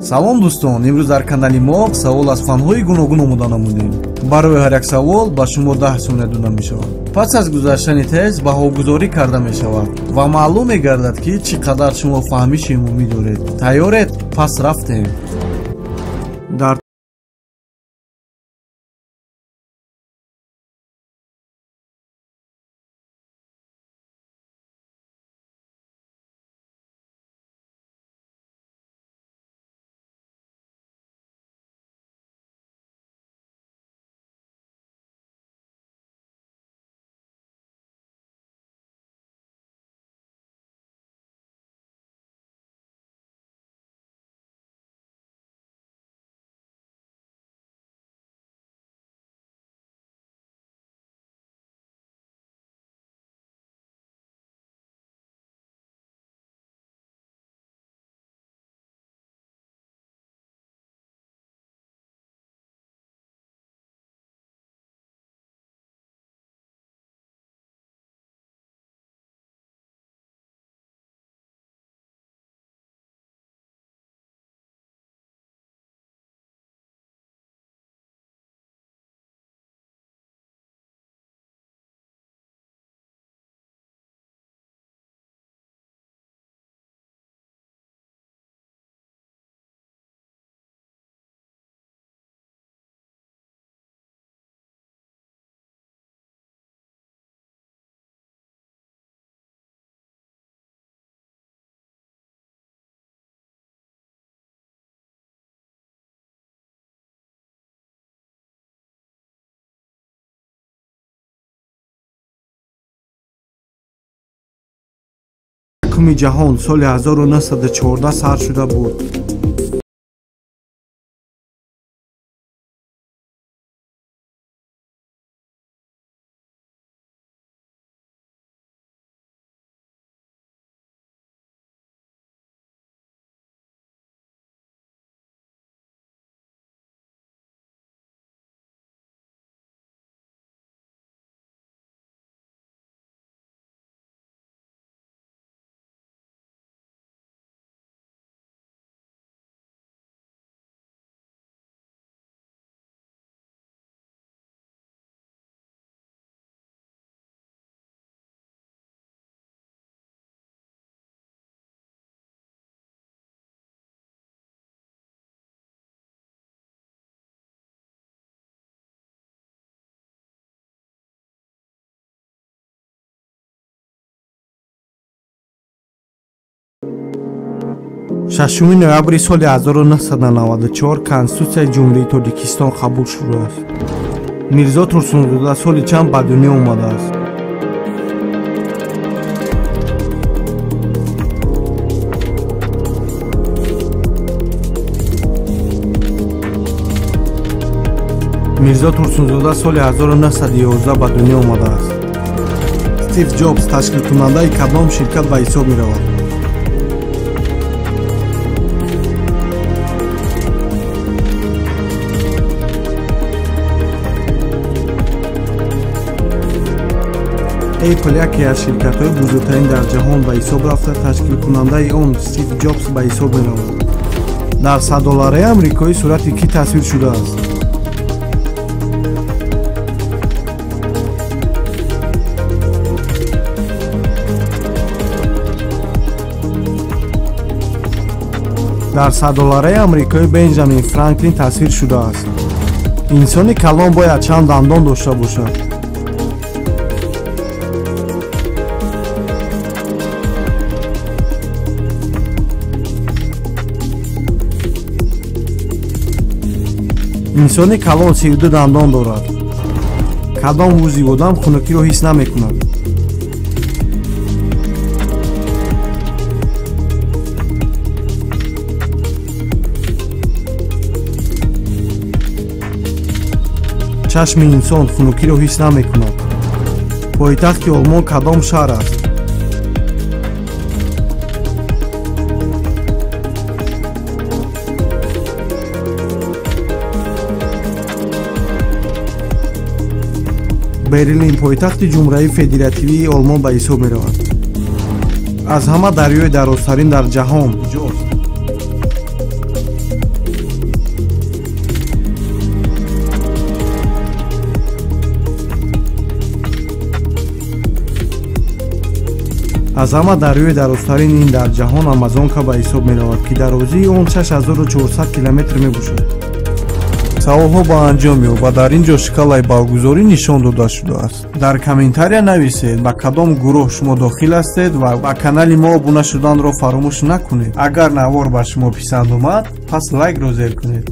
салом дӯстон, имрӯз дар канали мо савол аз фанҳои гуногун омода намудем. барои ҳар як савол ба шумо 10 сомия дода мешавад. пас аз гузаштани тест баҳогузорӣ карда мешавад ва маълум мегардад ки чӣ қадар шумо фаҳмиши умумӣ доред. тайёред? пас рафтем. дар якуми ҷаҳон соли 1914 сар шуда буд. ششم نوامبر سال 1994 کنستیتوسیای جمهوری تاجیکستان قبول شده است. میرزا ترسونزاده سال چند به دنیا آمده است. میرزا ترسونزاده سال 1911 به دنیا آمده است. استیو جابز تشکیل کننده کدام شرکت به حساب می رود؟ اپل یکی از شرکت‌های بزرگترین در جهان به حساب رفته. تشکیل کننده آن استیو جابز به حساب می‌رود. در $100 آمریکایی صورت کی تصویر شده است؟ در $100 آمریکایی بنجامین فرانکلین تصویر شده است. انسان کلان باید چند دندان داشته باشد؟ انسان کلان 32 دندان دارد. کدام عضو آدم خنکی را حس نمی‌کند؟ چشم انسان خنکی را حس نمی‌کند. پایتخت آلمان کدام شهر است؟ برلین پایتخت جمهوری فدراتیوی آلمان به حساب می رود. از همه دریای درازترین در جهان کجاست؟ аз ҳама дарёи дарозтарин ин дар ҷаҳон амазонка ба ҳисоб меравад, ки дарозии он 6400 километр мебошад. саволҳо ба анҷом ёб ва дар ин ҷо шкалаи балгузорӣ нишон дода шудааст. дар комментария нависед ба кадом гурӯҳ шумо дохил ҳастед ва ба канали мо обуна шуданро фаромӯш накунед. агар навор ба шумо писанд омад, пас лайкро зер кунед.